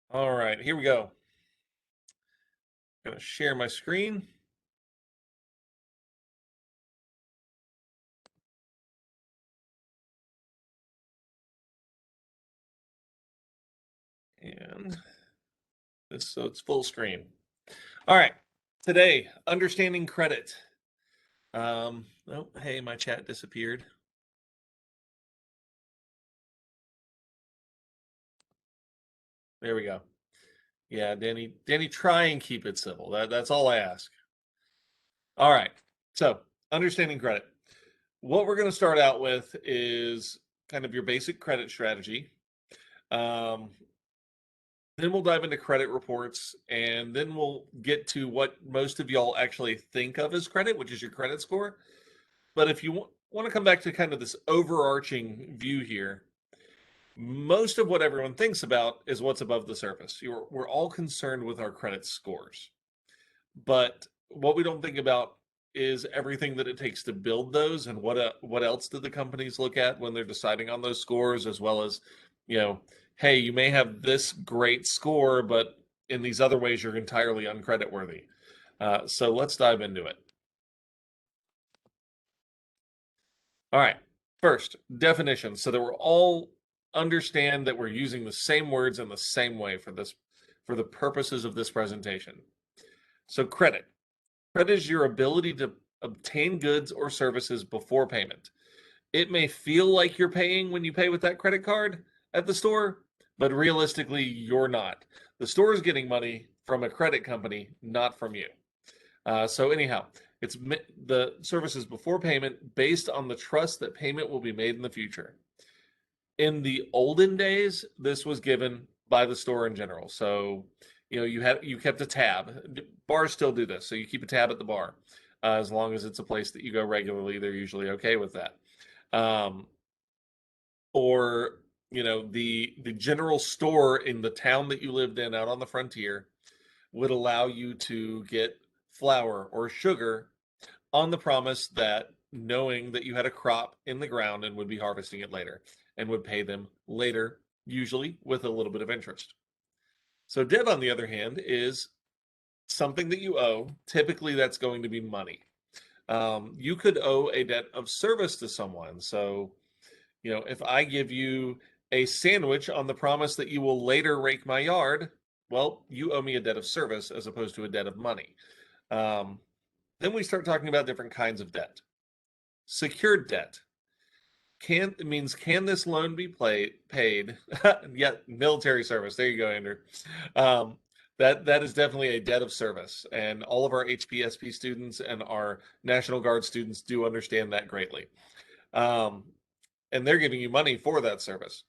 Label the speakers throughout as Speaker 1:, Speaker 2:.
Speaker 1: All right, here we go. I'm going to share my screen. And this, so it's full screen. All right, today, understanding credit. Oh, hey, my chat disappeared. There we go. Yeah, Danny, try and keep it civil. That's all I ask. All right, so understanding credit. What we're going to start out with is kind of your basic credit strategy. Um, Then we'll dive into credit reports, and then we'll get to what most of y'all actually think of as credit, which is your credit score. But if you want to come back to kind of this overarching view here, most of what everyone thinks about is what's above the surface. We're all concerned with our credit scores. But what we don't think about is everything that it takes to build those, and what else do the companies look at when they're deciding on those scores, as well as, you know, hey, you may have this great score, but in these other ways you're entirely uncreditworthy. So let's dive into it. All right. First, definitions, so that we're all understand that we're using the same words in the same way for the purposes of this presentation. So credit. Credit is your ability to obtain goods or services before payment. It may feel like you're paying when you pay with that credit card at the store, but realistically, you're not. The store is getting money from a credit company, not from you. So, anyhow, it's the services before payment based on the trust that payment will be made in the future. In the olden days, this was given by the store in general. So, you kept a tab. Bars still do this, so you keep a tab at the bar. As long as it's a place that you go regularly, they're usually okay with that. Um, or the general store in the town that you lived in out on the frontier would allow you to get flour or sugar on the promise that knowing that you had a crop in the ground and would be harvesting it later and would pay them later, usually with a little bit of interest. So, debt, on the other hand, is something that you owe. Typically, that's going to be money. You could owe a debt of service to someone. So, if I give you a sandwich on the promise that you will later rake my yard, well, you owe me a debt of service as opposed to a debt of money. Um, then we start talking about different kinds of debt. Secured debt can this loan be paid? Yeah, military service. There you go, Andrew. Um, that is definitely a debt of service, and all of our HPSP students and our National Guard students do understand that greatly. Um, and they're giving you money for that service.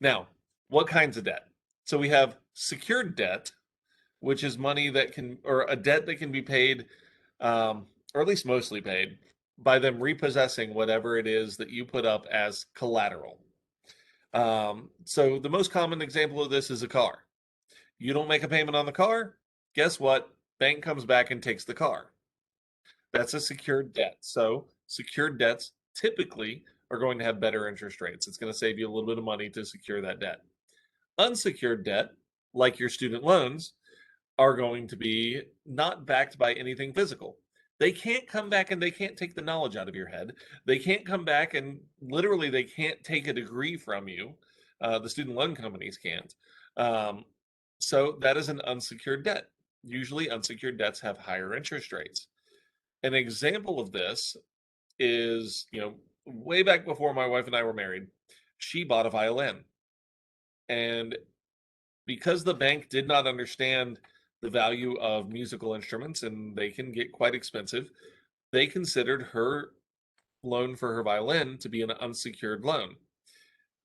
Speaker 1: Now, what kinds of debt? So we have secured debt, which is money that can, or a debt that can be paid, or at least mostly paid, by them repossessing whatever it is that you put up as collateral. So the most common example of this is a car. You don't make a payment on the car, guess what? Bank comes back and takes the car. That's a secured debt. So secured debts typically are going to have better interest rates. It's going to save you a little bit of money to secure that debt. Unsecured debt, like your student loans, are going to be not backed by anything physical. They can't come back and they can't take the knowledge out of your head. They can't come back and literally they can't take a degree from you. The student loan companies can't. Um, so that is an unsecured debt. Usually, unsecured debts have higher interest rates. An example of this is, way back before my wife and I were married, she bought a violin. And because the bank did not understand the value of musical instruments and they can get quite expensive, they considered her loan for her violin to be an unsecured loan.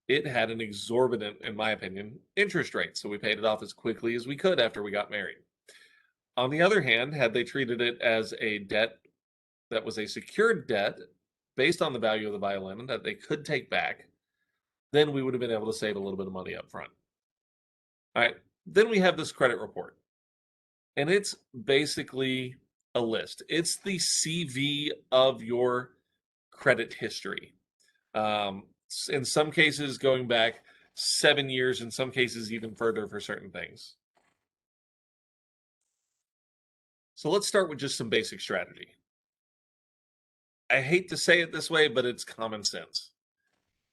Speaker 1: It had an exorbitant, in my opinion, interest rate, so we paid it off as quickly as we could after we got married. On the other hand, had they treated it as a debt that was a secured debt based on the value of the violin that they could take back, then we would have been able to save a little bit of money up front. All right. Then we have this credit report, and it's basically a list. It's the CV of your credit history. In some cases, going back 7 years, in some cases even further for certain things. So let's start with just some basic strategy. I hate to say it this way, but it's common sense.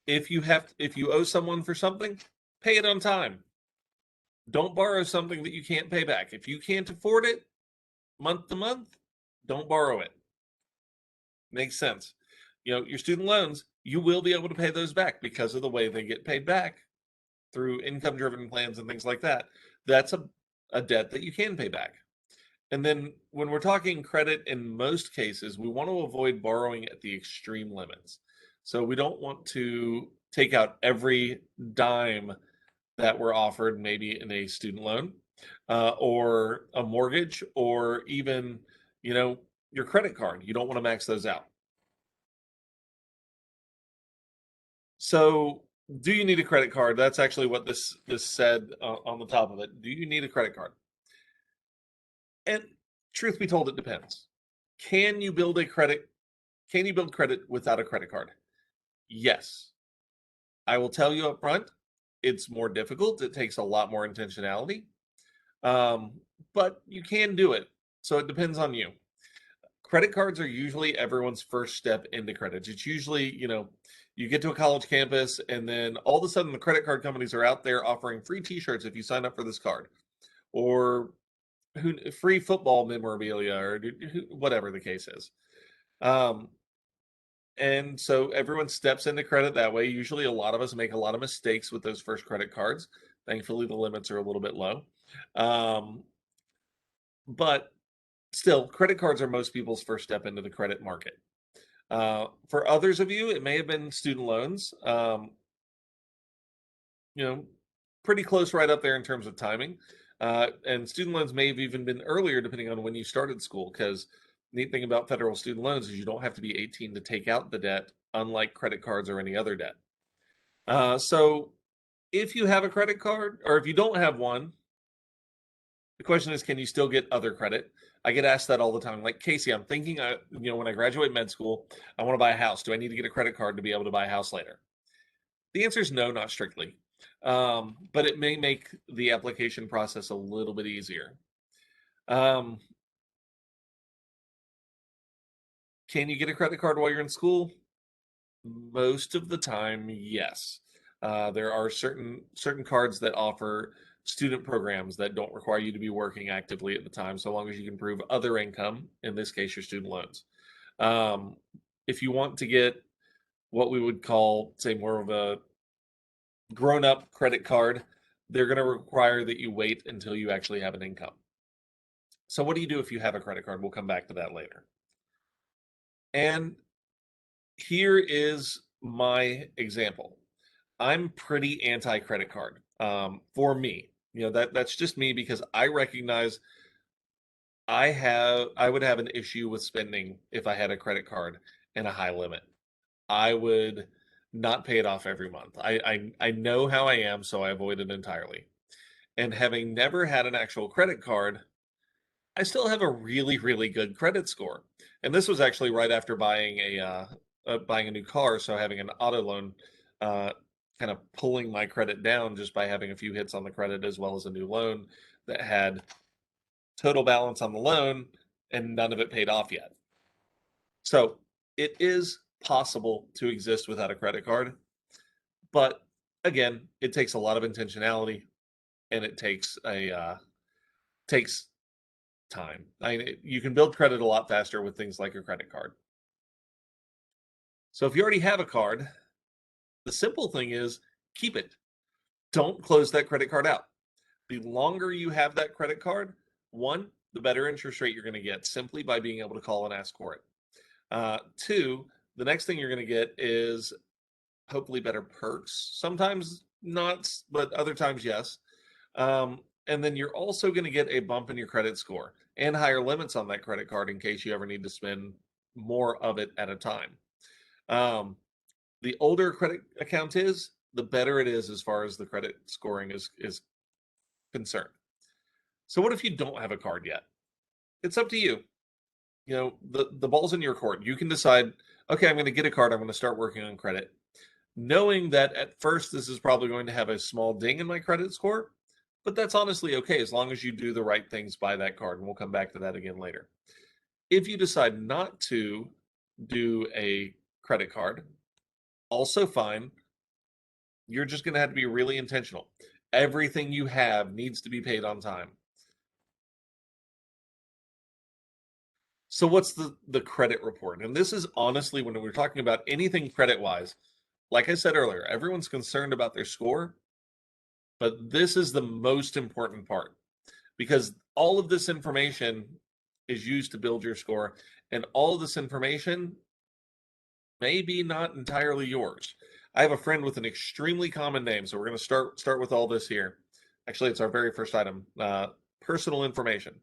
Speaker 1: If you owe someone for something, pay it on time. Don't borrow something that you can't pay back. If you can't afford it month to month, don't borrow it. Makes sense. Your student loans, you will be able to pay those back because of the way they get paid back through income driven plans and things like that. That's a debt that you can pay back. And then when we're talking credit, in most cases, we want to avoid borrowing at the extreme limits. So we don't want to take out every dime that we're offered, maybe in a student loan or a mortgage, or even, your credit card. You don't want to max those out. So, do you need a credit card? That's actually what this said on the top of it. Do you need a credit card? And truth be told, it depends. Can you build a credit? Can you build credit without a credit card? Yes. I will tell you up front, it's more difficult. It takes a lot more intentionality, um, but you can do it. So it depends on you. Credit cards are usually everyone's first step into credit. It's usually, you get to a college campus and then all of a sudden the credit card companies are out there offering free t-shirts if you sign up for this card, or free football memorabilia, or whatever the case is. Um, and so everyone steps into credit that way. Usually a lot of us make a lot of mistakes with those first credit cards. Thankfully, the limits are a little bit low. Um, but still, credit cards are most people's first step into the credit market. For others of you, it may have been student loans. You know, pretty close right up there in terms of timing. And student loans may have even been earlier, depending on when you started school. Because neat thing about federal student loans is you don't have to be 18 to take out the debt, unlike credit cards or any other debt. So if you have a credit card, or if you don't have one, the question is, can you still get other credit? I get asked that all the time. Like, Casey, I'm thinking, when I graduate med school, I want to buy a house. Do I need to get a credit card to be able to buy a house later? The answer is no, not strictly. But it may make the application process a little bit easier. Um, can you get a credit card while you're in school? Most of the time, yes. There are certain cards that offer student programs that don't require you to be working actively at the time, so long as you can prove other income, in this case, your student loans. Um, if you want to get what we would call, say, more of a grown-up credit card, they're going to require that you wait until you actually have an income. So what do you do if you have a credit card? We'll come back to that later. And here is my example. I'm pretty anti-credit card. For me, that's just me, because I recognize I would have an issue with spending if I had a credit card and a high limit. I would not pay it off every month. I know how I am, so I avoid it entirely. And having never had an actual credit card, I still have a really, really good credit score. And this was actually right after buying a new car, so having an auto loan uh, kind of pulling my credit down just by having a few hits on the credit, as well as a new loan that had total balance on the loan and none of it paid off yet. So it is possible to exist without a credit card, but again, it takes a lot of intentionality, and it takes time. I mean, you can build credit a lot faster with things like a credit card. So if you already have a card, the simple thing is keep it. Don't close that credit card out. The longer you have that credit card, one, the better interest rate you're going to get simply by being able to call and ask for it. Two, the next thing you're going to get is hopefully better perks. Sometimes not, but other times, yes. And then you're also going to get a bump in your credit score and higher limits on that credit card in case you ever need to spend more of it at a time. The older a credit account is, the better it is as far as the credit scoring is concerned. So what if you don't have a card yet? It's up to you. The ball's in your court. You can decide, okay, I'm going to get a card. I'm going to start working on credit. knowing that at first this is probably going to have a small ding in my credit score, but that's honestly okay as long as you do the right things by that card. And we'll come back to that again later. If you decide not to do a credit card, also fine. You're just going to have to be really intentional. Everything you have needs to be paid on time. So what's the credit report? And this is honestly, when we're talking about anything credit wise, like I said earlier, everyone's concerned about their score, but this is the most important part because all of this information is used to build your score, and all of this information may be not entirely yours. I have a friend with an extremely common name, so we're going to start with all this here. Actually, it's our very first item, personal information.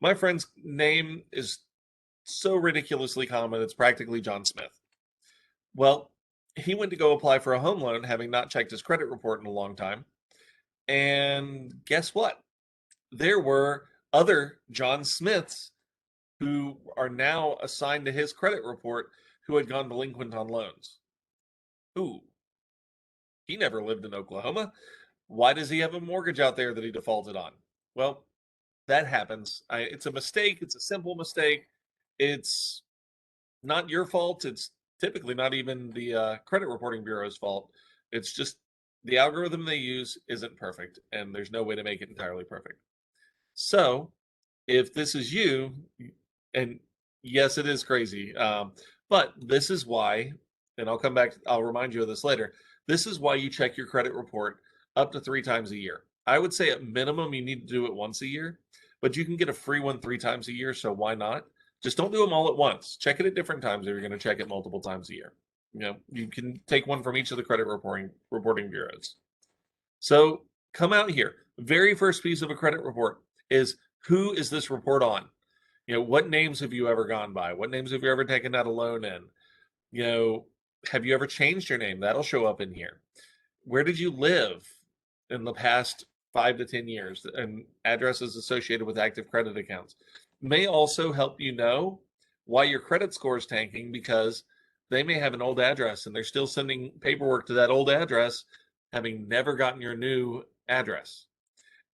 Speaker 1: My friend's name is so ridiculously common, it's practically John Smith. Well, he went to go apply for a home loan, having not checked his credit report in a long time. And guess what? There were other John Smiths who are now assigned to his credit report who had gone delinquent on loans. Ooh, he never lived in Oklahoma. Why does he have a mortgage out there that he defaulted on? Well, that happens. It's a mistake. It's a simple mistake. It's not your fault. It's typically not even the credit reporting bureau's fault. It's just the algorithm they use isn't perfect, and there's no way to make it entirely perfect. So, if this is you, and yes, it is crazy, but this is why, and I'll come back, I'll remind you of this later. This is why you check your credit report up to 3 times a year. I would say at minimum you need to do it once a year, but you can get a free one 3 times a year, so why not? Just don't do them all at once. Check it at different times if you're going to check it multiple times a year. You can take one from each of the credit reporting bureaus. So come out here. Very first piece of a credit report is, who is this report on? What names have you ever gone by? What names have you ever taken out a loan in? Have you ever changed your name? That'll show up in here. Where did you live in the past 5 to 10 years? And addresses associated with active credit accounts may also help you know why your credit score is tanking, because they may have an old address and they're still sending paperwork to that old address, having never gotten your new address.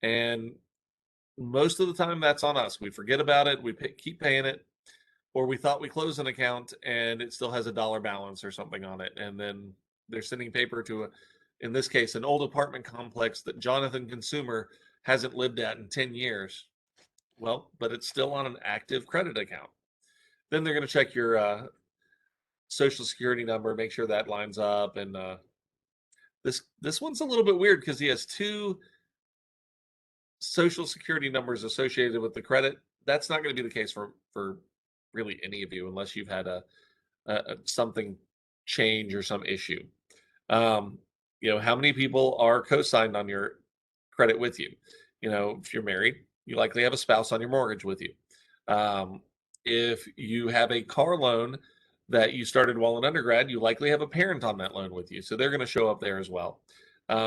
Speaker 1: And most of the time that's on us. We forget about it, we keep paying it, or we thought we closed an account and it still has a dollar balance or something on it, and then they're sending paper to in this case, an old apartment complex that Jonathan Consumer hasn't lived at in 10 years. Well, but it's still on an active credit account. Then they're going to check your social security number, make sure that lines up. And this one's a little bit weird because he has two social security numbers associated with the credit. That's not going to be the case for really any of you unless you've had a something change or some issue. How many people are co-signed on your credit with you? If you're married, you likely have a spouse on your mortgage with you. If you have a car loan that you started while in undergrad, you likely have a parent on that loan with you. So they're going to show up there as well.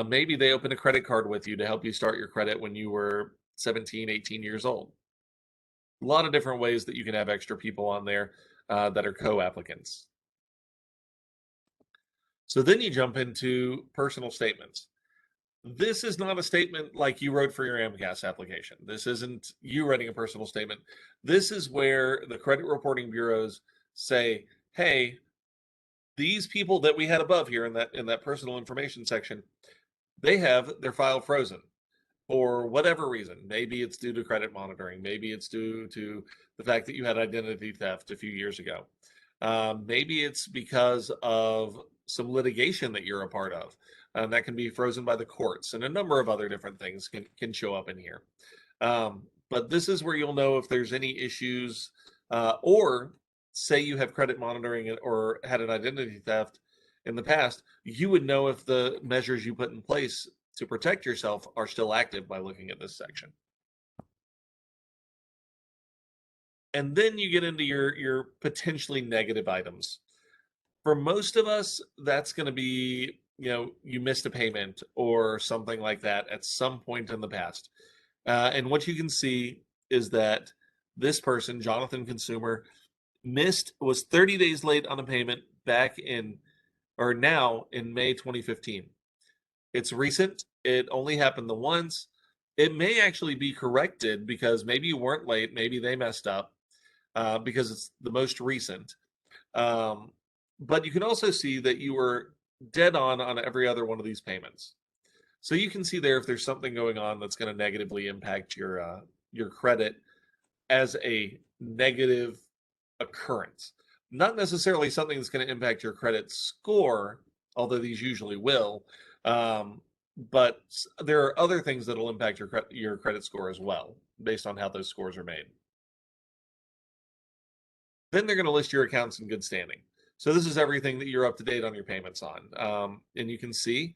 Speaker 1: Maybe they opened a credit card with you to help you start your credit when you were 17, 18 years old. A lot of different ways that you can have extra people on there that are co-applicants. So then you jump into personal statements. This is not a statement like you wrote for your AMCAS application. This isn't you writing a personal statement. This is where the credit reporting bureaus say, hey, these people that we had above here in that personal information section, they have their file frozen for whatever reason. Maybe it's due to credit monitoring. Maybe it's due to the fact that you had identity theft a few years ago. Maybe it's because of some litigation that you're a part of. That can be frozen by the courts, and a number of other different things can show up in here. But this is where you'll know if there's any issues, or say you have credit monitoring or had an identity theft in the past, you would know if the measures you put in place to protect yourself are still active by looking at this section. And then you get into your potentially negative items. For most of us, that's going to be, you missed a payment or something like that at some point in the past. And what you can see is that this person, Jonathan Consumer, was 30 days late on a payment back in or now in May 2015. It's recent. It only happened the once. It may actually be corrected because maybe you weren't late. Maybe they messed up because it's the most recent. Um, but you can also see that you were dead on every other one of these payments. So you can see there if there's something going on that's going to negatively impact your credit as a negative occurrence. Not necessarily something that's going to impact your credit score, although these usually will. Um, but there are other things that will impact your credit score as well, based on how those scores are made. Then they're going to list your accounts in good standing. So this is everything that you're up to date on your payments on. And you can see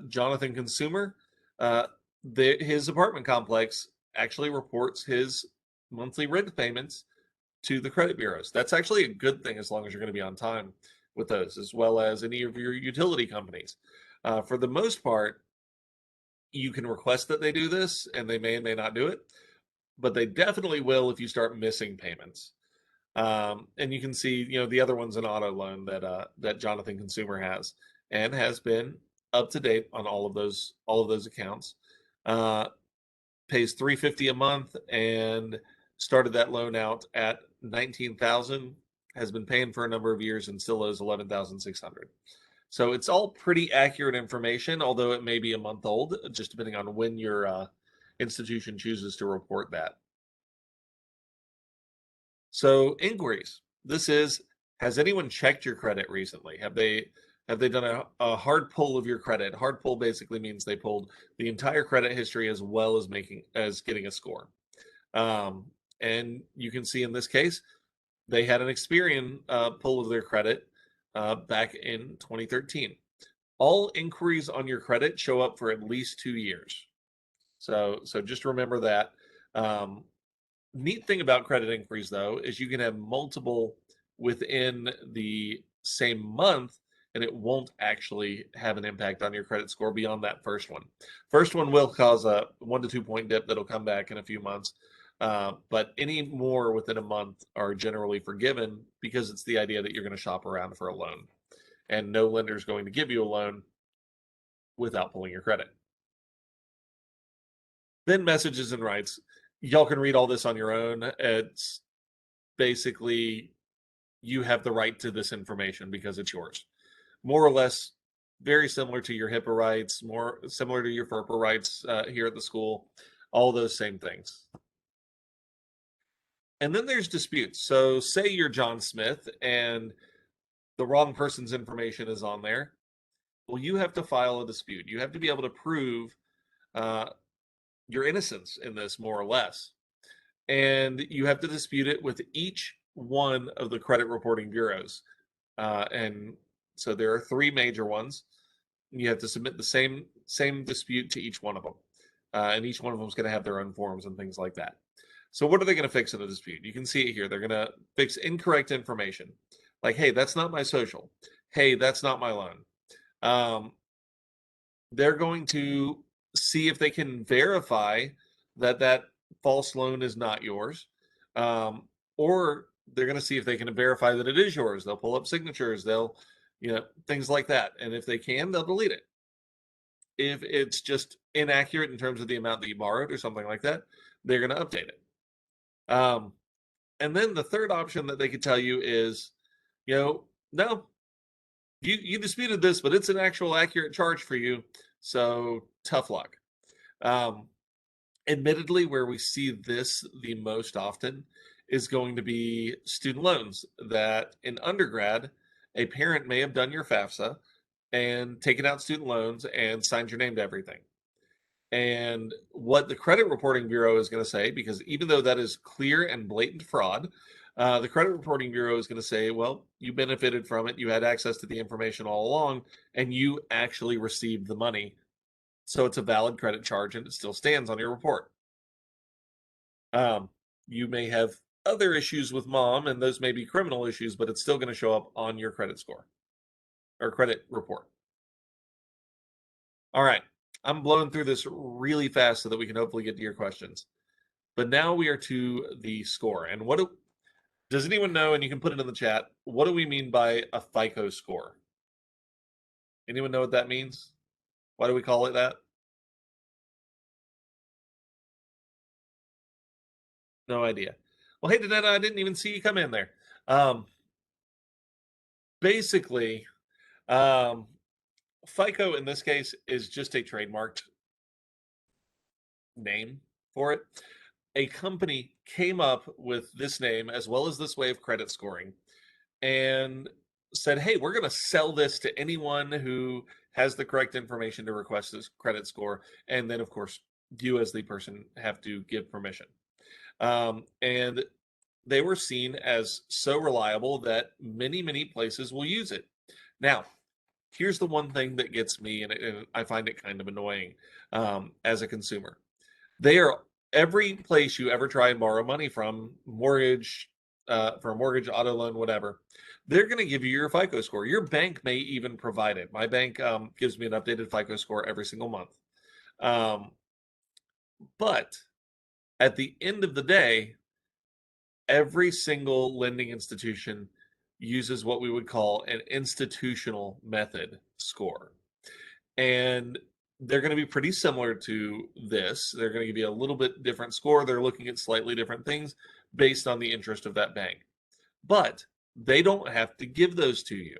Speaker 1: Jonathan Consumer, uh, his apartment complex actually reports his monthly rent payments to the credit bureaus. That's actually a good thing as long as you're going to be on time with those, as well as any of your utility companies. For the most part, you can request that they do this, and they may and may not do it, but they definitely will if you start missing payments. And you can see, the other one's an auto loan that Jonathan Consumer has and has been up to date on all of those accounts. Uh, Pays 350 a month and started that loan out at 19,000, has been paying for a number of years and still owes 11,600. So it's all pretty accurate information, although it may be a month old, just depending on when your institution chooses to report that. So inquiries. This is, has anyone checked your credit recently? Have they done a hard pull of your credit? Hard pull basically means they pulled the entire credit history as well as getting a score. Um, and you can see in this case, they had an Experian pull of their credit back in 2013. All inquiries on your credit show up for at least 2 years. So just remember that. Um, Neat thing about credit inquiries, though, is you can have multiple within the same month, and it won't actually have an impact on your credit score beyond that first one. First one will cause a 1 to 2 point dip that'll come back in a few months. But any more within a month are generally forgiven because it's the idea that you're going to shop around for a loan. And no lender is going to give you a loan without pulling your credit. Then messages and rights. Y'all can read all this on your own. It's basically you have the right to this information because it's yours. More or less, very similar to your HIPAA rights, more similar to your FERPA rights here at the school, all those same things. And then there's disputes. So, say you're John Smith and the wrong person's information is on there. Well, you have to file a dispute. You have to be able to prove uh, your innocence in this, more or less. And you have to dispute it with each one of the credit reporting bureaus. And so there are three major ones. You have to submit the same dispute to each one of them, and each one of them is going to have their own forms and things like that. So what are they going to fix in a dispute? You can see it here. They're going to fix incorrect information, like, hey, that's not my social. Hey, that's not my loan. Um, they're going to see if they can verify that false loan is not yours, um, or they're going to see if they can verify that it is yours. They'll pull up signatures. They'll, things like that. And if they can, they'll delete it. If it's just inaccurate in terms of the amount that you borrowed or something like that, they're going to update it. Um, and then the third option that they could tell you is, no, you disputed this, but it's an actual accurate charge for you. So tough luck. Um, Admittedly, where we see this the most often is going to be student loans that in undergrad, a parent may have done your FAFSA and taken out student loans and signed your name to everything. And what the credit reporting bureau is going to say, because even though that is clear and blatant fraud, the credit reporting bureau is going to say, well, you benefited from it, you had access to the information all along, and you actually received the money. So it's a valid credit charge and it still stands on your report. Um, you may have other issues with mom, and those may be criminal issues, but it's still going to show up on your credit score or credit report. All right. I'm blowing through this really fast so that we can hopefully get to your questions. But now we are to the score. And does anyone know, and you can put it in the chat, what do we mean by a FICO score? Anyone know what that means? Why do we call it that? No idea. Well, hey, Danetta, I didn't even see you come in there. Um, basically, um, FICO in this case is just a trademarked name for it. A company came up with this name as well as this way of credit scoring and said, hey, we're going to sell this to anyone who has the correct information to request this credit score. And then, of course, you as the person have to give permission. And they were seen as so reliable that many places will use it. Now, here's the one thing that gets me, and I find it kind of annoying as a consumer. They are every place you ever try and borrow money from, mortgage, for a mortgage, auto loan, whatever, they're going to give you your FICO score. Your bank may even provide it. My bank gives me an updated FICO score every single month. Um, but at the end of the day, every single lending institution uses what we would call an institutional method score. And they're going to be pretty similar to this. They're going to give you a little bit different score. They're looking at slightly different things based on the interest of that bank. But they don't have to give those to you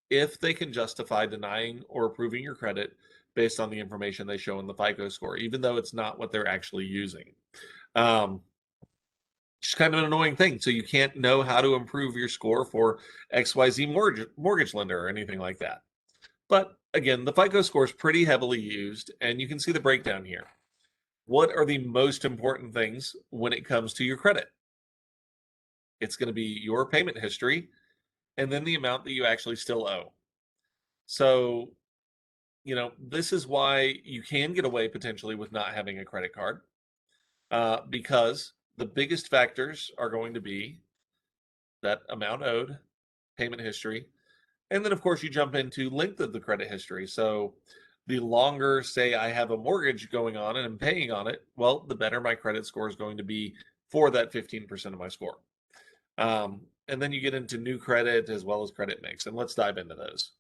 Speaker 1: if they can justify denying or approving your credit based on the information they show in the FICO score, even though it's not what they're actually using. Um, it's kind of an annoying thing. So you can't know how to improve your score for XYZ mortgage lender or anything like that. But again, the FICO score is pretty heavily used, and you can see the breakdown here. What are the most important things when it comes to your credit? It's going to be your payment history and then the amount that you actually still owe. So, this is why you can get away potentially with not having a credit card because the biggest factors are going to be that amount owed, payment history, and then, of course, you jump into length of the credit history. So the longer, say, I have a mortgage going on and I'm paying on it, well, the better my credit score is going to be for that 15% of my score. And then you get into new credit as well as credit mix. And let's dive into those.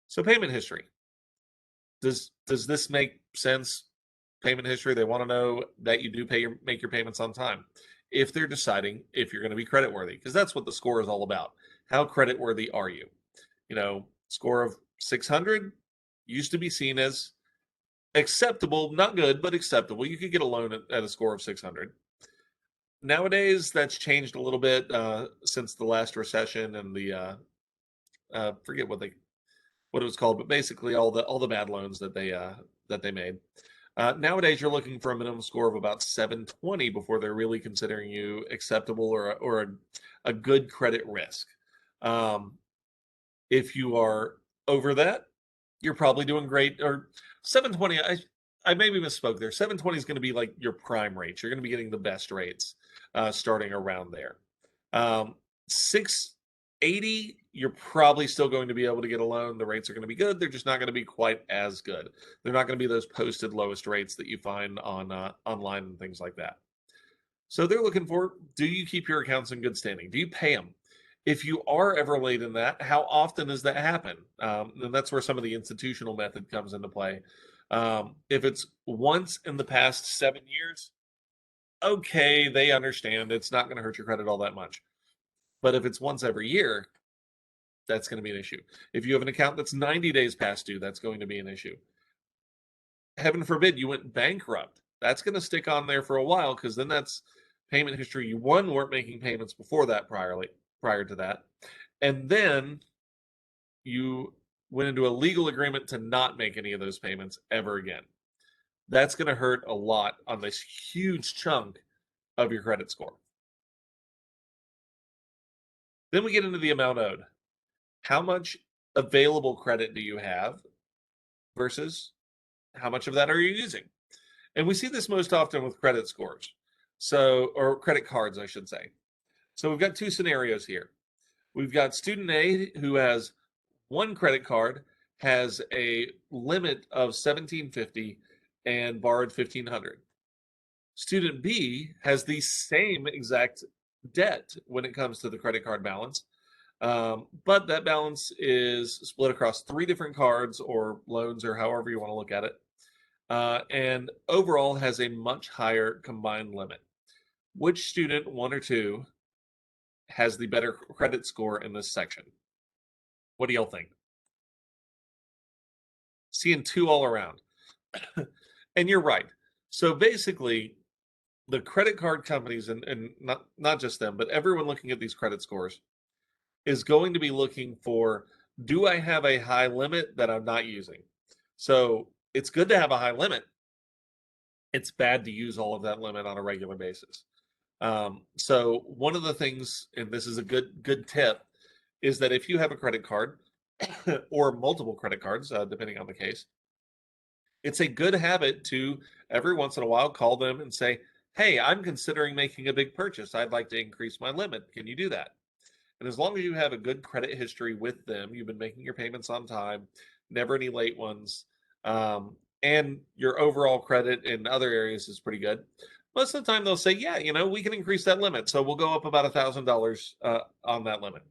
Speaker 1: So payment history. Does this make sense? Payment history, they want to know that you do make your payments on time. If they're deciding if you're going to be credit worthy, because that's what the score is all about. How credit worthy are you? Score of 600 used to be seen as acceptable, not good, but acceptable. You could get a loan at a score of 600. Nowadays, that's changed a little bit since the last recession and the forget what it was called, but basically all the bad loans that they made. Nowadays, you're looking for a minimum score of about 720 before they're really considering you acceptable or a good credit risk. If you are over that, you're probably doing great. Or 720, I maybe misspoke there. 720 is going to be like your prime rates. You're going to be getting the best rates starting around there. 680, you're probably still going to be able to get a loan. The rates are going to be good. They're just not going to be quite as good. They're not going to be those posted lowest rates that you find on online and things like that. So they're looking for, do you keep your accounts in good standing? Do you pay them? If you are ever late in that, how often does that happen? And that's where some of the institutional method comes into play. If it's once in the past 7 years, okay, they understand it's not going to hurt your credit all that much. But if it's once every year, that's going to be an issue. If you have an account that's 90 days past due, that's going to be an issue. Heaven forbid you went bankrupt. That's going to stick on there for a while because then that's payment history. You weren't making payments before that prior to that. And then you went into a legal agreement to not make any of those payments ever again. That's going to hurt a lot on this huge chunk of your credit score. Then we get into the amount owed. How much available credit do you have versus how much of that are you using? And we see this most often with credit scores. Or credit cards, I should say. So we've got two scenarios here. We've got student A who has one credit card, has a limit of $1,750 and borrowed $1,500. Student B has the same exact debt when it comes to the credit card balance, But that balance is split across 3 different cards or loans or however you want to look at it. And overall has a much higher combined limit. Which student, one or two, has the better credit score in this section? What do y'all think? Seeing two all around. And you're right. So basically, the credit card companies and not just them, but everyone looking at these credit scores is going to be looking for, do I have a high limit that I'm not using? So it's good to have a high limit. It's bad to use all of that limit on a regular basis. So one of the things, and this is a good tip, is that if you have a credit card or multiple credit cards, depending on the case, it's a good habit to every once in a while call them and say, "Hey, I'm considering making a big purchase. I'd like to increase my limit. Can you do that?" And as long as you have a good credit history with them, you've been making your payments on time, never any late ones, and your overall credit in other areas is pretty good. Most of the time, they'll say, "Yeah, we can increase that limit, so we'll go up about $1,000 on that limit."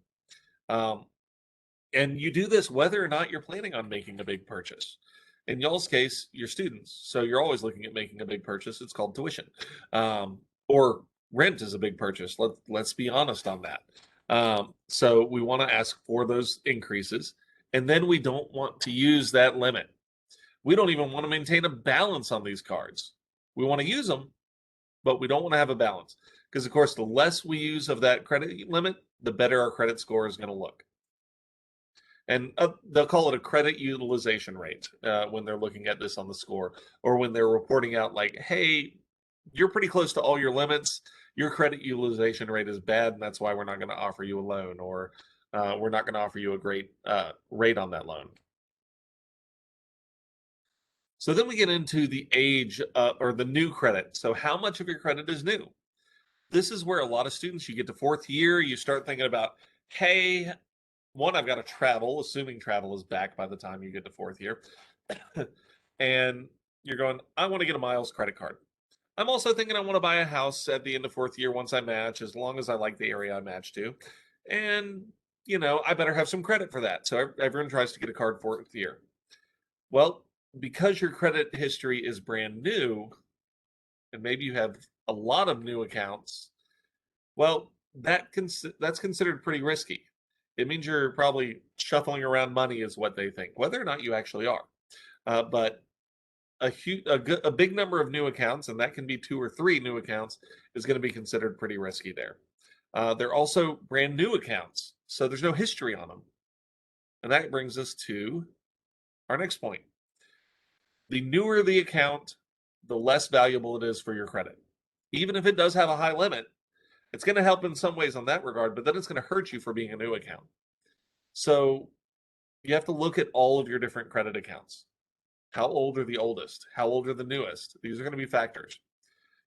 Speaker 1: Um, and you do this whether or not you're planning on making a big purchase. In y'all's case, you're students, so you're always looking at making a big purchase. It's called tuition, or rent is a big purchase. Let's be honest on that. So we want to ask for those increases, and then we don't want to use that limit. We don't even want to maintain a balance on these cards. We want to use them, but we don't want to have a balance because, of course, the less we use of that credit limit, the better our credit score is going to look. And they'll call it a credit utilization rate when they're looking at this on the score, or when they're reporting out like, "Hey, you're pretty close to all your limits. Your credit utilization rate is bad, and that's why we're not going to offer you a loan, or we're not going to offer you a great rate on that loan." So then we get into the age or the new credit. So how much of your credit is new? This is where a lot of students, you get to fourth year, you start thinking about, "Hey, one, I've got to travel," assuming travel is back by the time you get to fourth year. And you're going, "I want to get a miles credit card." I'm also thinking I want to buy a house at the end of fourth year once I match, as long as I like the area I match to. And, I better have some credit for that. So everyone tries to get a card fourth year. Well, because your credit history is brand new, and maybe you have a lot of new accounts, well, that's considered pretty risky. It means you're probably shuffling around money, is what they think, whether or not you actually are. But a big number of new accounts, and that can be 2 or 3 new accounts, is going to be considered pretty risky there. They're also brand new accounts, so there's no history on them. And that brings us to our next point. The newer the account, the less valuable it is for your credit. Even if it does have a high limit, it's going to help in some ways on that regard, but then it's going to hurt you for being a new account. So you have to look at all of your different credit accounts. How old are the oldest? How old are the newest? These are going to be factors.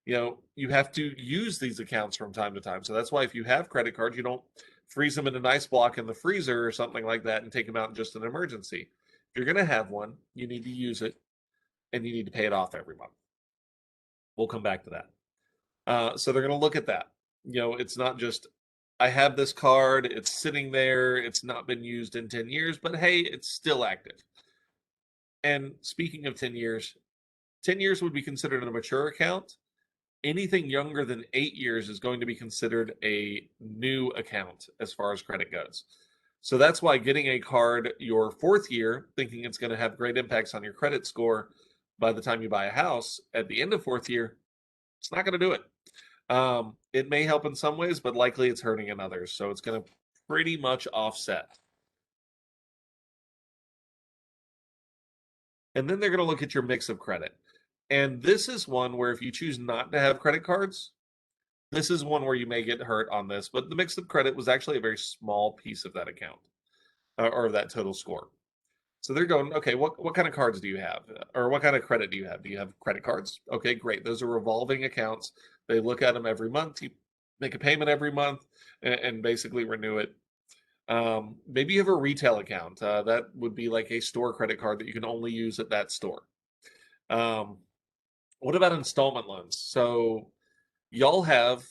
Speaker 1: You have to use these accounts from time to time. So that's why if you have credit cards, you don't freeze them in an ice block in the freezer or something like that and take them out in just an emergency. If you're going to have one, you need to use it and you need to pay it off every month. We'll come back to that. So they're going to look at that. It's not just, "I have this card, it's sitting there, it's not been used in 10 years, but hey, it's still active." And speaking of 10 years, 10 years would be considered a mature account. Anything younger than 8 years is going to be considered a new account as far as credit goes. So that's why getting a card your fourth year, thinking it's going to have great impacts on your credit score by the time you buy a house at the end of fourth year, it's not going to do it. It may help in some ways, but likely it's hurting in others. So it's going to pretty much offset. And then they're going to look at your mix of credit. And this is one where if you choose not to have credit cards, this is one where you may get hurt on this. But the mix of credit was actually a very small piece of that account or that total score. So they're going, "Okay, what kind of cards do you have? Or what kind of credit do you have? Do you have credit cards? Okay, great. Those are revolving accounts. They look at them every month. You make a payment every month and basically renew it. Maybe you have a retail account. That would be like a store credit card that you can only use at that store. Um, what about installment loans? So y'all have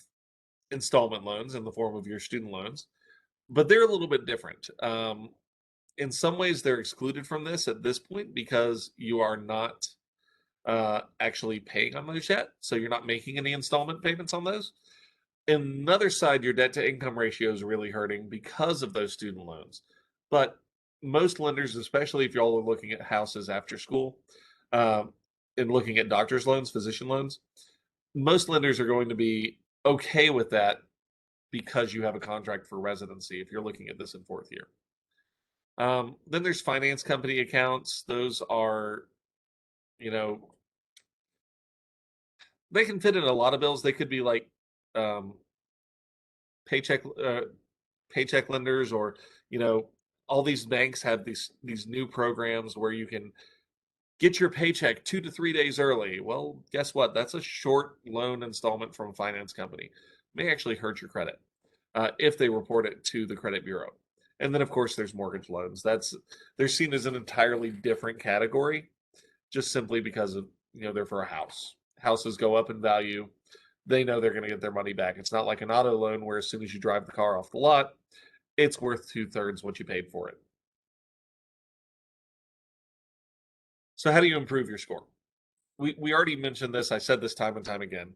Speaker 1: installment loans in the form of your student loans. but they're a little bit different. In some ways, they're excluded from this at this point because you are not actually paying on those yet. So you're not making any installment payments on those. Another side, your debt to income ratio is really hurting because of those student loans. But most lenders, especially if y'all are looking at houses after school um, and looking at doctor's loans, physician loans, most lenders are going to be okay with that because you have a contract for residency if you're looking at this in fourth year. Then there's finance company accounts. Those are, you know, they can fit in a lot of bills. They could be like um, paycheck paycheck lenders, or you know, all these banks have these new programs where you can get your paycheck 2 to 3 days early. Well, guess what? That's a short loan installment from a finance company. May actually hurt your credit if they report it to the credit bureau. And then, of course, there's mortgage loans. They're seen as an entirely different category, just simply because of they're for a house. Houses go up in value. They know they're going to get their money back. It's not like an auto loan where as soon as you drive the car off the lot, it's worth 2/3 what you paid for it. So how do you improve your score? We already mentioned this. I said this time and time again.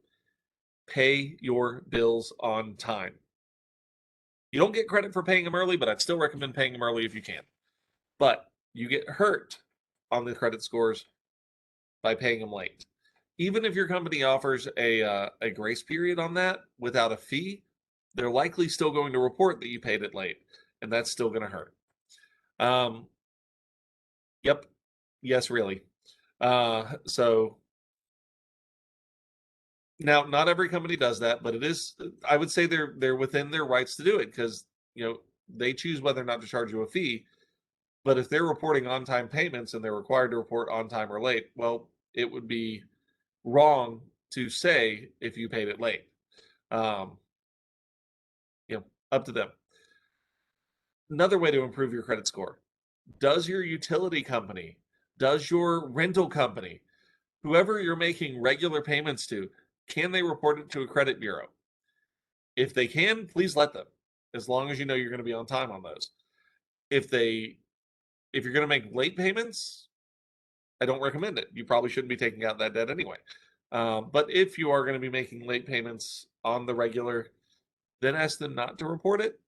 Speaker 1: Pay your bills on time. You don't get credit for paying them early, but I'd still recommend paying them early if you can. But you get hurt on the credit scores by paying them late. Even if your company offers a grace period on that without a fee, they're likely still going to report that you paid it late, and that's still going to hurt. Um, yep, yes, really. So now, not every company does that, but it is. I would say they're within their rights to do it because they choose whether or not to charge you a fee. But if they're reporting on-time payments and they're required to report on time or late, well, it would be wrong to say if you paid it late. Um, up to them. Another way to improve your credit score: does your utility company, does your rental company, whoever you're making regular payments to, can they report it to a credit bureau? If they can, please let them, as long as you know you're going to be on time on those. If they if you're going to make late payments, I don't recommend it. You probably shouldn't be taking out that debt anyway. But if you are going to be making late payments on the regular, then ask them not to report it.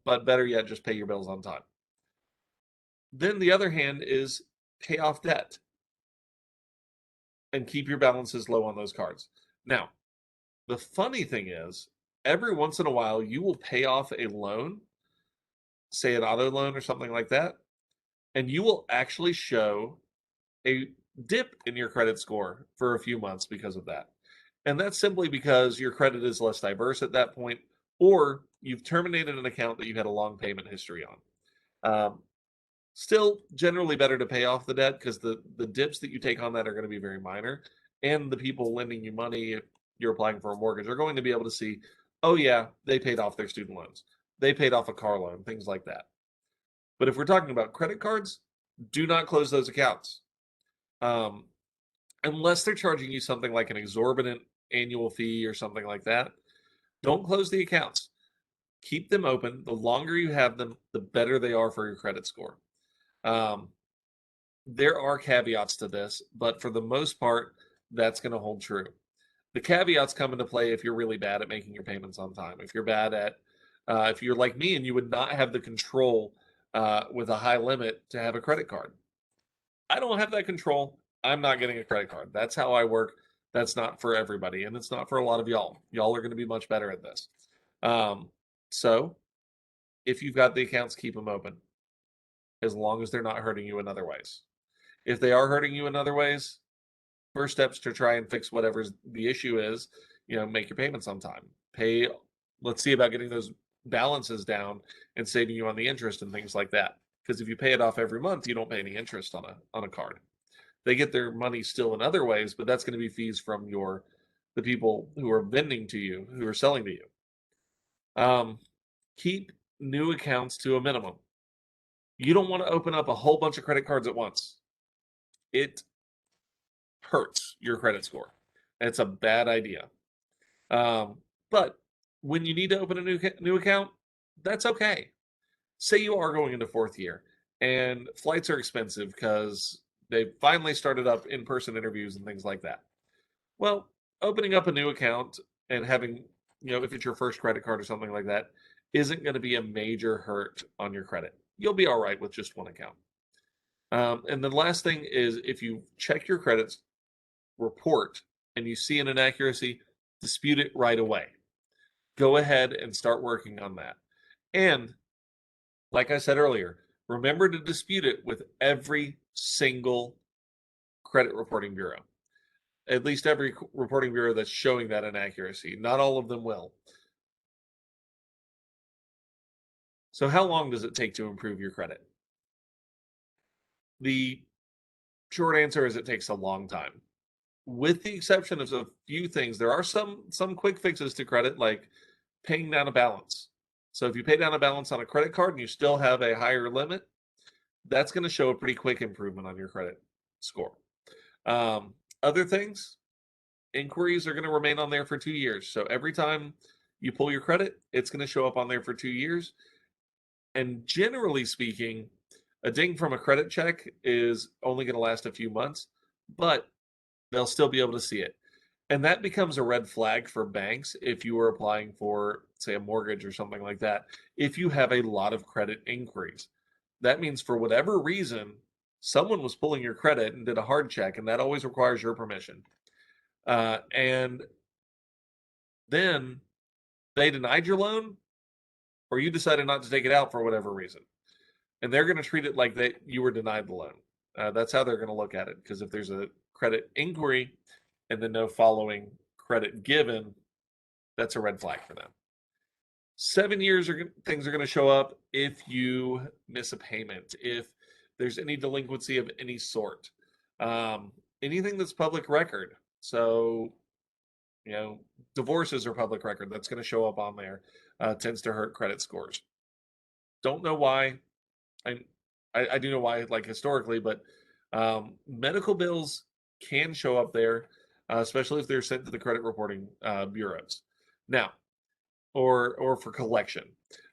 Speaker 1: But better yet, just pay your bills on time. Then the other hand is pay off debt and keep your balances low on those cards. Now, the funny thing is, every once in a while, you will pay off a loan, say an auto loan or something like that, and you will actually show a dip in your credit score for a few months because of that. And that's simply because your credit is less diverse at that point, or you've terminated an account that you had a long payment history on. Still, generally better to pay off the debt because the dips that you take on that are going to be very minor. And the people lending you money, if you're applying for a mortgage, are going to be able to see, oh, yeah, they paid off their student loans. They paid off a car loan, things like that. But if we're talking about credit cards, do not close those accounts. Um, unless they're charging you something like an exorbitant annual fee or something like that, don't close the accounts. Keep them open. The longer you have them, the better they are for your credit score. Um, there are caveats to this, but for the most part, that's going to hold true. The caveats come into play if you're really bad at making your payments on time. If you're bad at, if you're like me and you would not have the control with a high limit to have a credit card. I don't have that control. I'm not getting a credit card. That's how I work. That's not for everybody, and it's not for a lot of y'all. Y'all are going to be much better at this. Um, so, if you've got the accounts, keep them open as long as they're not hurting you in other ways. If they are hurting you in other ways, first steps to try and fix whatever the issue is, make your payments on time. Let's see about getting those balances down and saving you on the interest and things like that. Because if you pay it off every month, you don't pay any interest on a card. They get their money still in other ways, but that's going to be fees from the people who are vending to you, who are selling to you. Keep new accounts to a minimum. You don't want to open up a whole bunch of credit cards at once. It hurts your credit score. It's a bad idea. But when you need to open a new account, that's okay. say you are going into fourth year and flights are expensive because they finally started up in-person interviews and things like that. Well, opening up a new account and having, if it's your first credit card or something like that, isn't going to be a major hurt on your credit. You'll be all right with just one account. And the last thing is if you check your credits report and you see an inaccuracy, dispute it right away. Go ahead and start working on that. And like I said earlier, remember to dispute it with every single credit reporting bureau. At least every reporting bureau that's showing that inaccuracy. Not all of them will. So how long does it take to improve your credit? The short answer is it takes a long time. With the exception of a few things, there are some quick fixes to credit, like paying down a balance. So if you pay down a balance on a credit card and you still have a higher limit, that's going to show a pretty quick improvement on your credit score. Other things, inquiries are going to remain on there for 2 years. So every time you pull your credit, it's going to show up on there for 2 years. And generally speaking, a ding from a credit check is only going to last a few months, but they'll still be able to see it. And that becomes a red flag for banks if you are applying for, say, a mortgage or something like that. If you have a lot of credit inquiries, that means for whatever reason, someone was pulling your credit and did a hard check, and that always requires your permission. And then they denied your loan, or you decided not to take it out for whatever reason. And they're going to treat it like you were denied the loan. That's how they're going to look at it. Because if there's a credit inquiry and then no following credit given, that's a red flag for them. 7 years things are going to show up if you miss a payment, if there's any delinquency of any sort, anything that's public record. So, divorces are public record. That's going to show up on there. Tends to hurt credit scores. Don't know why. I do know why, like historically, but medical bills can show up there, especially if they're sent to the credit reporting bureaus. Now, or for collection.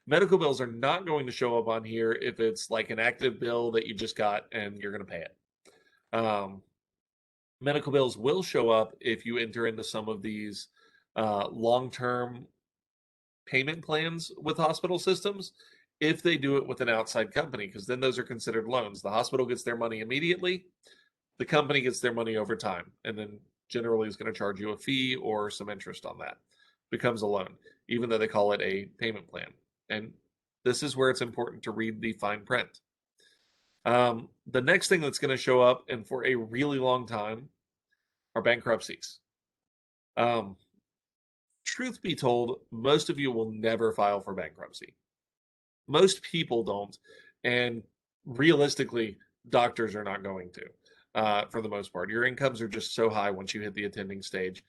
Speaker 1: Medical bills are not going to show up on here if it's like an active bill that you just got and you're going to pay it. Medical bills will show up if you enter into some of these long-term payment plans with hospital systems, if they do it with an outside company, because then those are considered loans. The hospital gets their money immediately, the company gets their money over time, and then generally is going to charge you a fee or some interest on that. Becomes a loan, even though they call it a payment plan. And this is where it's important to read the fine print. The next thing that's going to show up, and for a really long time, are bankruptcies. Truth be told, most of you will never file for bankruptcy. Most people don't, and realistically, doctors are not going to, for the most part. Your incomes are just so high once you hit the attending stage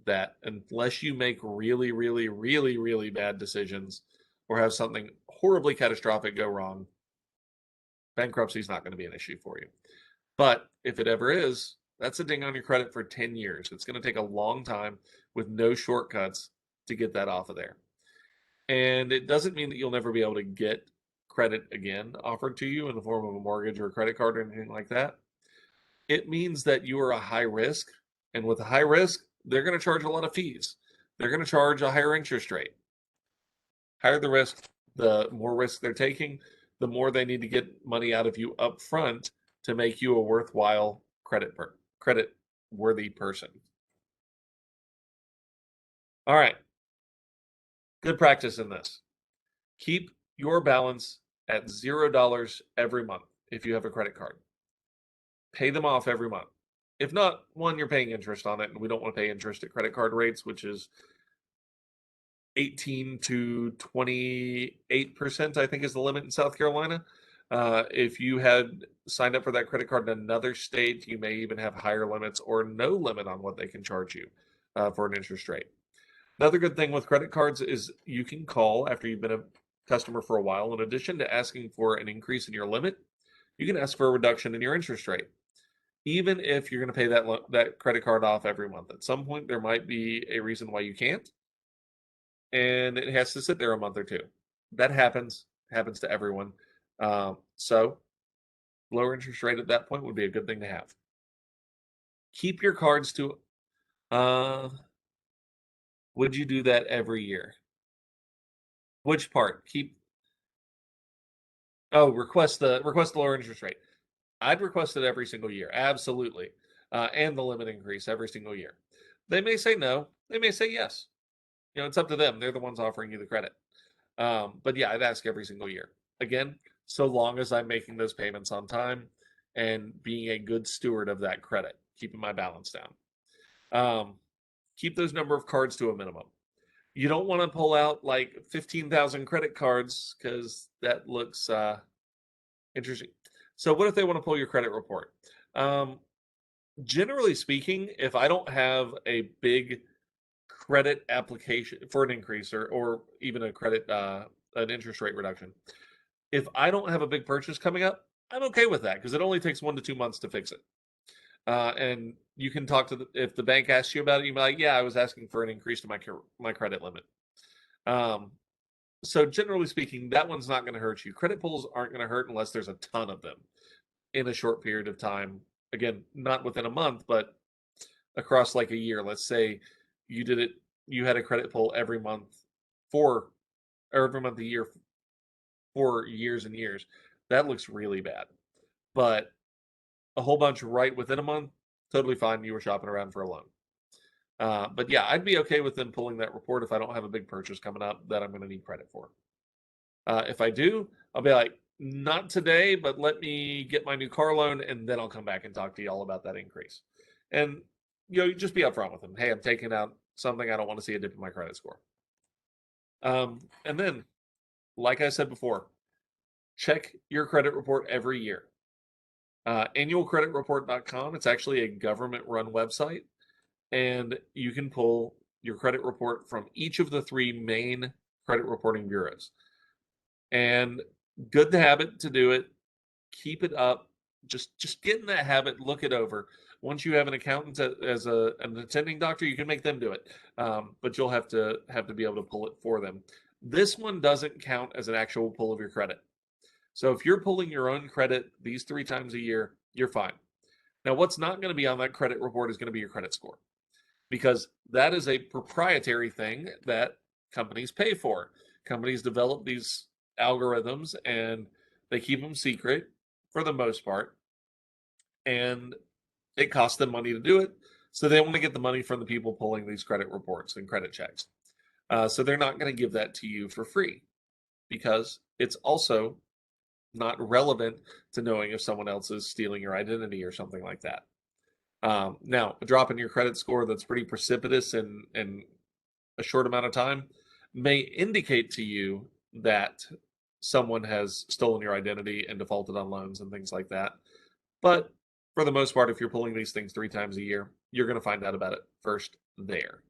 Speaker 1: that unless you make really, really, really, really bad decisions or have something horribly catastrophic go wrong, bankruptcy is not going to be an issue for you. But if it ever is, that's a ding on your credit for 10 years. It's going to take a long time with no shortcuts to get that off of there. And it doesn't mean that you'll never be able to get credit again offered to you in the form of a mortgage or a credit card or anything like that. It means that you are a high risk. And with a high risk, they're going to charge a lot of fees. They're going to charge a higher interest rate. Higher the risk, the more risk they're taking, the more they need to get money out of you up front to make you a worthwhile credit worthy person. All right. Good practice in this. Keep your balance at $0 every month if you have a credit card. Pay them off every month. If not, one, you're paying interest on it, and we don't want to pay interest at credit card rates, which is 18 to 28%, I think is the limit in South Carolina. If you had signed up for that credit card in another state, you may even have higher limits or no limit on what they can charge you for an interest rate. Another good thing with credit cards is you can call after you've been a customer for a while. In addition to asking for an increase in your limit, you can ask for a reduction in your interest rate, even if you're going to pay that credit card off every month. At some point, there might be a reason why you can't, and it has to sit there a month or two. That happens. happens to everyone. So lower interest rate at that point would be a good thing to have. Keep your cards to would you do that every year? Which part? Request the lower interest rate. I'd request it every single year, absolutely, and the limit increase every single year. They may say no, they may say yes. It's up to them. They're the ones offering you the credit. But yeah, I'd ask every single year. Again, so long as I'm making those payments on time and being a good steward of that credit, keeping my balance down. Keep those number of cards to a minimum. You don't want to pull out like 15,000 credit cards because that looks interesting. So what if they want to pull your credit report? Generally speaking, if I don't have a big credit application for an increase or even a credit an interest rate reduction, if I don't have a big purchase coming up, I'm okay with that because it only takes 1 to 2 months to fix it. And you can talk to if the bank asks you about it, you be like, yeah, I was asking for an increase to my credit limit. So generally speaking, that one's not going to hurt you. Credit pulls aren't going to hurt unless there's a ton of them in a short period of time. Again, not within a month, but across like a year. Let's say you had a credit pull every month every month a year for years and years. That looks really bad. But a whole bunch right within a month, totally fine. You were shopping around for a loan. But yeah, I'd be okay with them pulling that report if I don't have a big purchase coming up that I'm going to need credit for. If I do, I'll be like, not today, but let me get my new car loan and then I'll come back and talk to you all about that increase. And you just be upfront with them. Hey, I'm taking out something. I don't want to see a dip in my credit score. And then, like I said before, check your credit report every year. Annualcreditreport.com. It's actually a government-run website, and you can pull your credit report from each of the 3 main credit reporting bureaus. And good habit to do it. Keep it up. Just get in that habit. Look it over. Once you have an accountant as an attending doctor, you can make them do it, but you'll have to be able to pull it for them. This one doesn't count as an actual pull of your credit. So if you're pulling your own credit these 3 times a year, you're fine. Now, what's not going to be on that credit report is going to be your credit score, because that is a proprietary thing that companies pay for. Companies develop these algorithms and they keep them secret for the most part, and it costs them money to do it. So they want to get the money from the people pulling these credit reports and credit checks. So they're not going to give that to you for free because it's also not relevant to knowing if someone else is stealing your identity or something like that. Now, a drop in your credit score that's pretty precipitous in a short amount of time may indicate to you that someone has stolen your identity and defaulted on loans and things like that. But for the most part, if you're pulling these things 3 times a year, you're going to find out about it first there.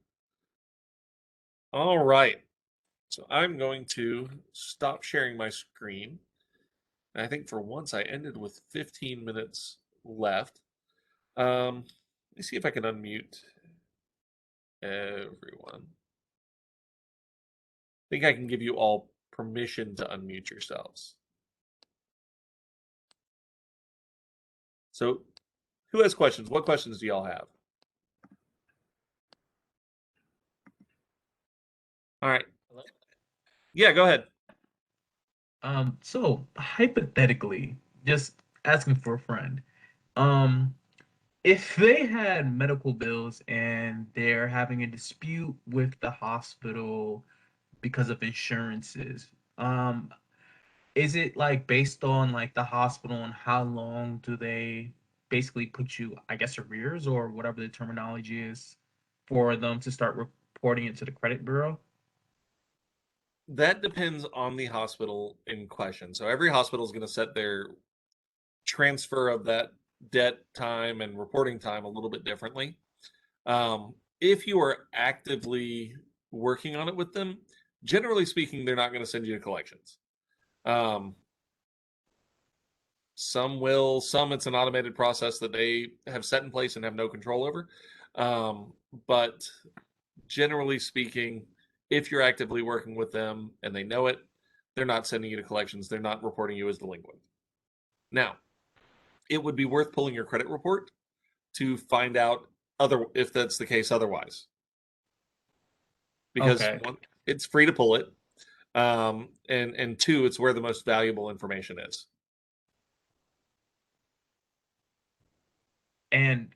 Speaker 1: All right. So I'm going to stop sharing my screen. I think for once I ended with 15 minutes left. Let me see if I can unmute everyone. I think I can give you all permission to unmute yourselves. So who has questions? What questions do y'all have? All right. Yeah, go ahead.
Speaker 2: So hypothetically, just asking for a friend, um, if they had medical bills and they're having a dispute with the hospital because of insurances, is it like based on like the hospital and how long do they basically put you, I guess, arrears or whatever the terminology is for them to start reporting it to the credit bureau?
Speaker 1: That depends on the hospital in question. So every hospital is going to set their transfer of that debt time and reporting time a little bit differently. If you are actively working on it with them, generally speaking, they're not going to send you to collections. Um, some will, some it's an automated process that they have set in place and have no control over. But generally speaking, if you're actively working with them and they know it, They're not sending you to collections. They're not reporting you as delinquent. Now, it would be worth pulling your credit report to find out other if that's the case otherwise, because
Speaker 2: Okay.
Speaker 1: one, it's free to pull it, and two, it's where the most valuable information is.
Speaker 2: And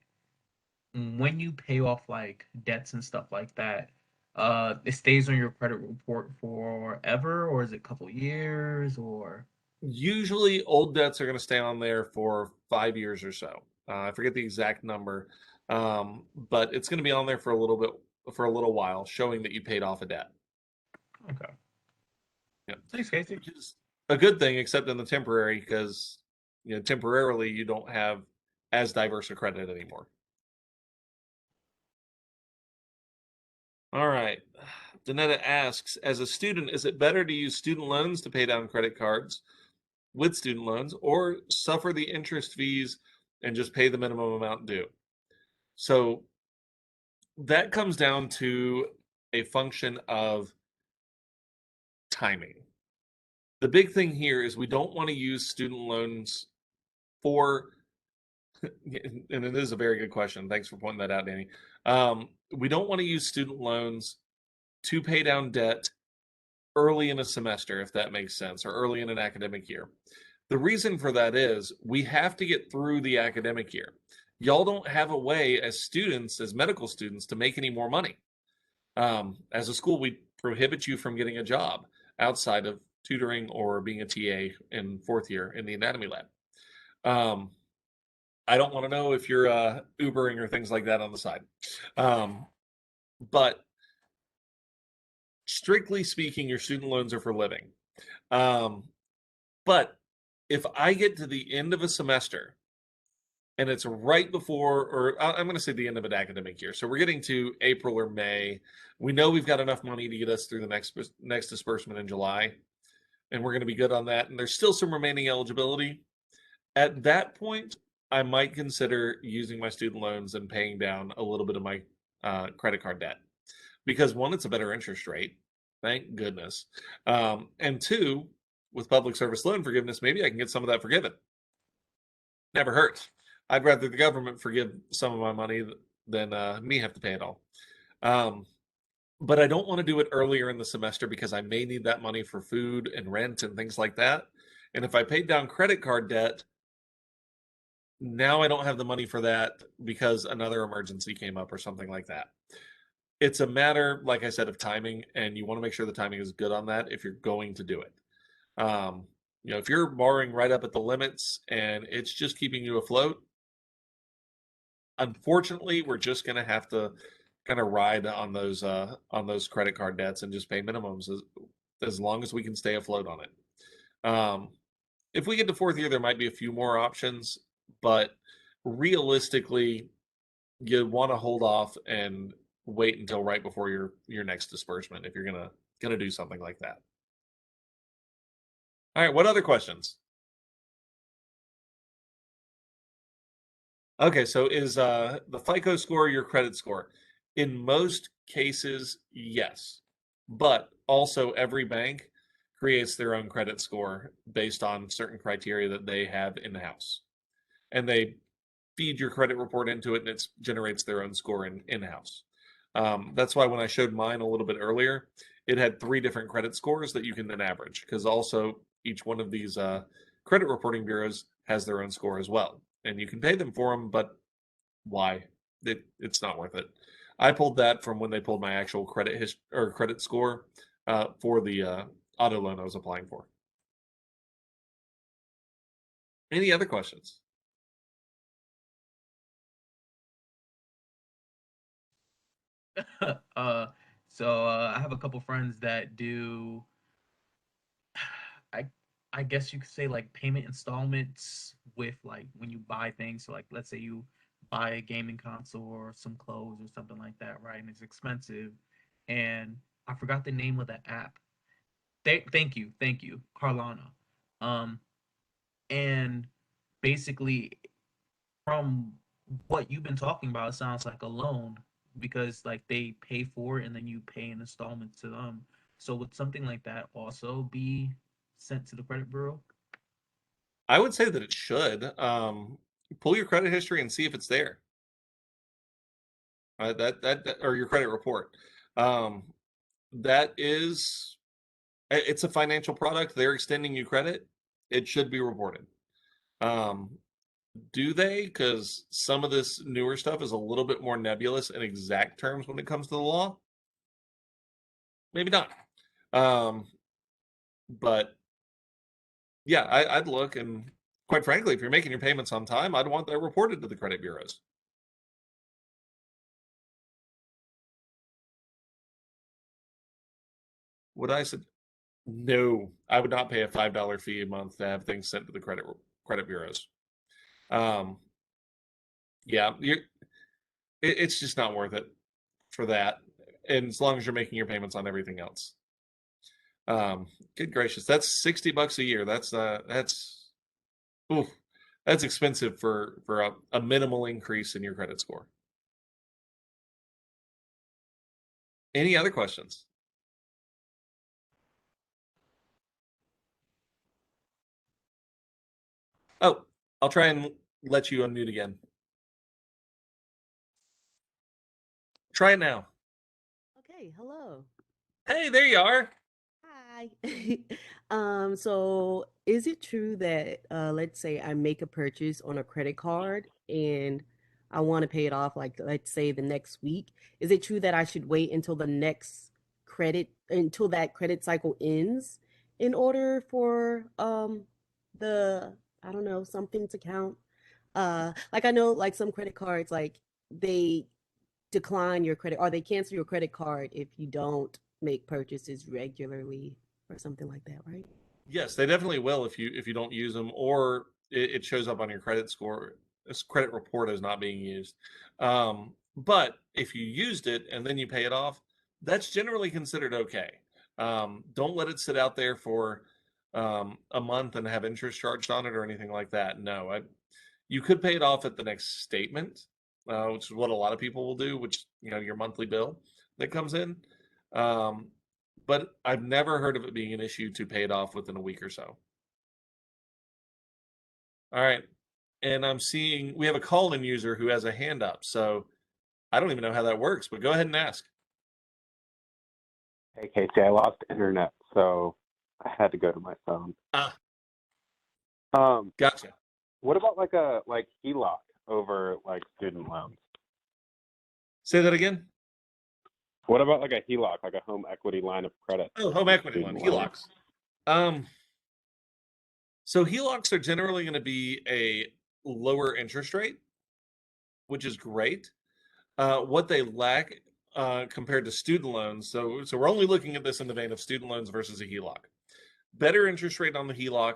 Speaker 2: when you pay off like debts and stuff like that, it stays on your credit report forever, or is it a couple years, or
Speaker 1: Usually, old debts are going to stay on there for 5 years or so. I forget the exact number, but it's going to be on there for for a little while, showing that you paid off a debt.
Speaker 2: okay.
Speaker 1: Yeah,
Speaker 2: Thanks, Casey.
Speaker 1: which is a good thing, except in the temporary, because temporarily you don't have as diverse a credit anymore. All right. Danetta asks, as a student, is it better to use student loans to pay down credit cards with student loans or suffer the interest fees and just pay the minimum amount due? So that comes down to a function of timing. The big thing here is we don't want to use student loans for, and it is a very good question. Thanks for pointing that out, Danny. We don't want to use student loans to pay down debt early in a semester, if that makes sense, or early in an academic year. The reason for that is we have to get through the academic year. Y'all don't have a way as students, as medical students, to make any more money. As a school, we prohibit you from getting a job outside of tutoring or being a TA in fourth year in the anatomy lab. Um, I don't want to know if you're Ubering or things like that on the side. Um, but strictly speaking, your student loans are for living. Um, but if I get to the end of a semester and it's right before, or I'm going to say the end of an academic year, so we're getting to April or May, we know we've got enough money to get us through the next disbursement in July, and we're going to be good on that. And there's still some remaining eligibility. At that point, I might consider using my student loans and paying down a little bit of my credit card debt because one, it's a better interest rate, thank goodness, and two, with public service loan forgiveness, maybe I can get some of that forgiven. Never hurts. I'd rather the government forgive some of my money than me have to pay it all. Um, but I don't want to do it earlier in the semester because I may need that money for food and rent and things like that. And if I paid down credit card debt, now I don't have the money for that because another emergency came up or something like that. It's a matter, like I said, of timing, and you want to make sure the timing is good on that if you're going to do it. Um, if you're borrowing right up at the limits and it's just keeping you afloat, unfortunately, we're just going to have to kind of ride on those credit card debts and just pay minimums as long as we can stay afloat on it. If we get to fourth year, there might be a few more options, but realistically, you want to hold off and wait until right before your next disbursement if you're gonna do something like that. All right, what other questions? Okay, so is the FICO score your credit score? In most cases, yes. But also every bank creates their own credit score based on certain criteria that they have in-house. And they feed your credit report into it and it generates their own score in-house. That's why when I showed mine a little bit earlier, it had 3 different credit scores that you can then average because also each one of these credit reporting bureaus has their own score as well. And you can pay them for them, but why? It's not worth it. I pulled that from when they pulled my actual credit score for the auto loan I was applying for. Any other questions?
Speaker 2: uh, I have a couple friends that do I I guess you could say like payment installments with like when you buy things. So like let's say you buy a gaming console or some clothes or something like that, right? And it's expensive. And I forgot the name of the app. Thank you, Carlana. Um, and basically from what you've been talking about, it sounds like a loan because like they pay for it and then you pay an installment to them. So would something like that also be sent to the credit bureau?
Speaker 1: I would say that it should. Pull your credit history and see if it's there. Or your credit report. Um, that is, it's a financial product. They're extending you credit. It should be reported. Um, do they? Because some of this newer stuff is a little bit more nebulous in exact terms when it comes to the law. Maybe not. Um, but yeah, I'd look, and quite frankly, if you're making your payments on time, I'd want that reported to the credit bureaus. Would I say no? I would not pay a $5 fee a month to have things sent to the credit bureaus. Um, yeah, it's just not worth it for that. And as long as you're making your payments on everything else. Good gracious, that's $60 a year. Oof, that's expensive for a minimal increase in your credit score. Any other questions? Oh, I'll try and let you unmute again. Try it now.
Speaker 3: Okay, hello.
Speaker 1: Hey, there you are.
Speaker 3: Hi. So is it true that let's say I make a purchase on a credit card and I want to pay it off like let's say the next week? Is it true that I should wait until the next credit until that credit cycle ends in order for the I don't know, something to count? Like I know like some credit cards like they decline your credit or they cancel your credit card if you don't make purchases regularly or something like that, right?
Speaker 1: Yes, they definitely will if you don't use them, or it shows up on your credit score, this credit report as not being used. But if you used it and then you pay it off, that's generally considered okay. Don't let it sit out there for a month and have interest charged on it or anything like that. No, you could pay it off at the next statement, which is what a lot of people will do, which your monthly bill that comes in. Um, but I've never heard of it being an issue to pay it off within a week or so. All right. And I'm seeing we have a call-in user who has a hand up. So I don't even know how that works, but go ahead and ask.
Speaker 4: Hey, Casey, I lost internet, so I had to go to my phone.
Speaker 1: Ah,
Speaker 4: Um,
Speaker 1: gotcha.
Speaker 4: what about like Heloc over like student loans?
Speaker 1: Say that again.
Speaker 4: What about like a Heloc, like a home equity line of credit
Speaker 1: Oh, home
Speaker 4: versus
Speaker 1: equity loan,
Speaker 4: student loans?
Speaker 1: HELOCs. Um, so HELOCs are generally going to be a lower interest rate, which is great. What they lack compared to student loans, so we're only looking at this in the vein of student loans versus a HELOC. Better interest rate on the HELOC,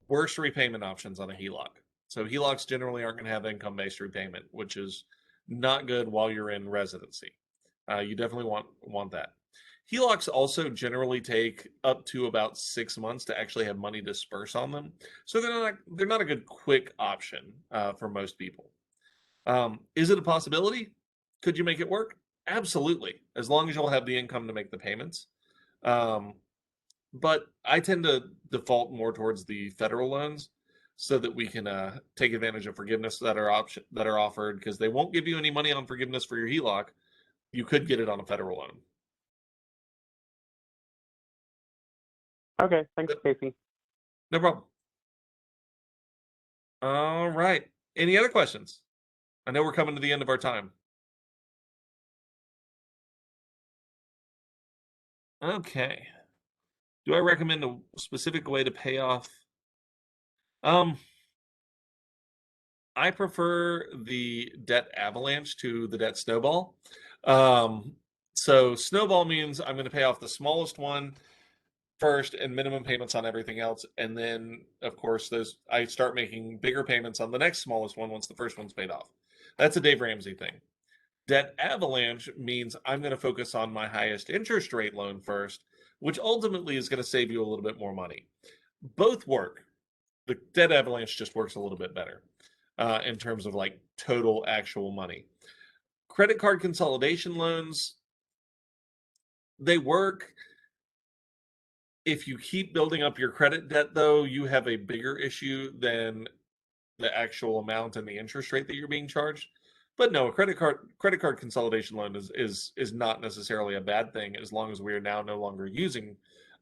Speaker 1: worse repayment options on a HELOC. So HELOCs generally aren't going to have income-based repayment, which is not good while you're in residency. You definitely want that. HELOCs also generally take up to about 6 months to actually have money disperse on them, so they're not a good quick option for most people. Is it a possibility? Could you make it work? Absolutely, as long as you'll have the income to make the payments. Um, but I tend to default more towards the federal loans so that we can take advantage of forgiveness that are offered because they won't give you any money on forgiveness for your HELOC. You could get it on a federal loan.
Speaker 4: Okay, thanks, Casey.
Speaker 1: No problem. All right. Any other questions? I know we're coming to the end of our time. Okay. Do I recommend a specific way to pay off? Um, I prefer the debt avalanche to the debt snowball. Um, so snowball means I'm going to pay off the smallest one first and minimum payments on everything else, and then of course those I start making bigger payments on the next smallest one once the first one's paid off. That's a Dave Ramsey thing. Debt avalanche means I'm going to focus on my highest interest rate loan first, which ultimately is going to save you a little bit more money. Both work. The debt avalanche just works a little bit better in terms of like total actual money. Credit card consolidation loans, they work. If you keep building up your credit debt, though, you have a bigger issue than the actual amount and the interest rate that you're being charged. But no, a credit card consolidation loan is not necessarily a bad thing as long as we are now no longer using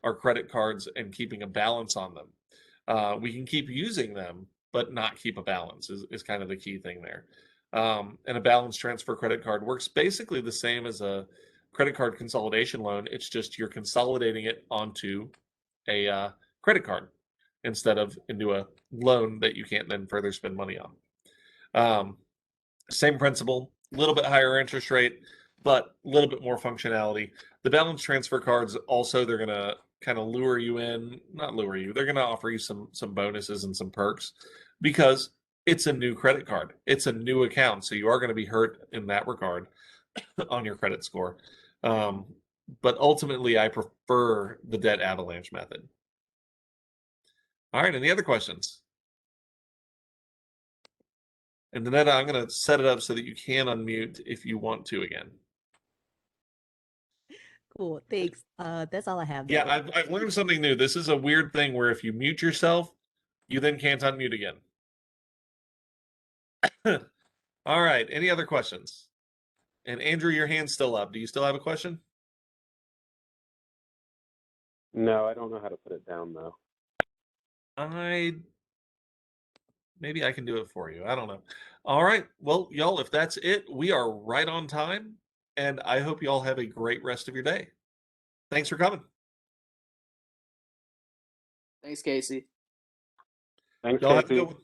Speaker 1: our credit cards and keeping a balance on them. We can keep using them, but not keep a balance is kind of the key thing there. And a balance transfer credit card works basically the same as a credit card consolidation loan. It's just you're consolidating it onto a credit card instead of into a loan that you can't then further spend money on. Same principle, a little bit higher interest rate, but a little bit more functionality. The balance transfer cards also, they're going to kind of lure you in, not lure you, they're going to offer you some bonuses and some perks because it's a new credit card. It's a new account, so you are going to be hurt in that regard on your credit score. But ultimately, I prefer the debt avalanche method. All right, any other questions? And Danetta, I'm going to set it up so that you can unmute if you want to again.
Speaker 3: Cool. Thanks. That's all I have.
Speaker 1: Yeah,
Speaker 3: though.
Speaker 1: I've learned something new. This is a weird thing where if you mute yourself, you then can't unmute again. All right, any other questions? And Andrew, your hand's still up. Do you still have a question?
Speaker 4: No, I don't know how to put it down though.
Speaker 1: Maybe I can do it for you. I don't know. All right. Well, y'all, if that's it, we are right on time. And I hope y'all have a great rest of your day. Thanks for coming.
Speaker 5: Thanks, Casey.
Speaker 4: Thanks,
Speaker 1: Y'all have a
Speaker 4: Casey.
Speaker 1: good one.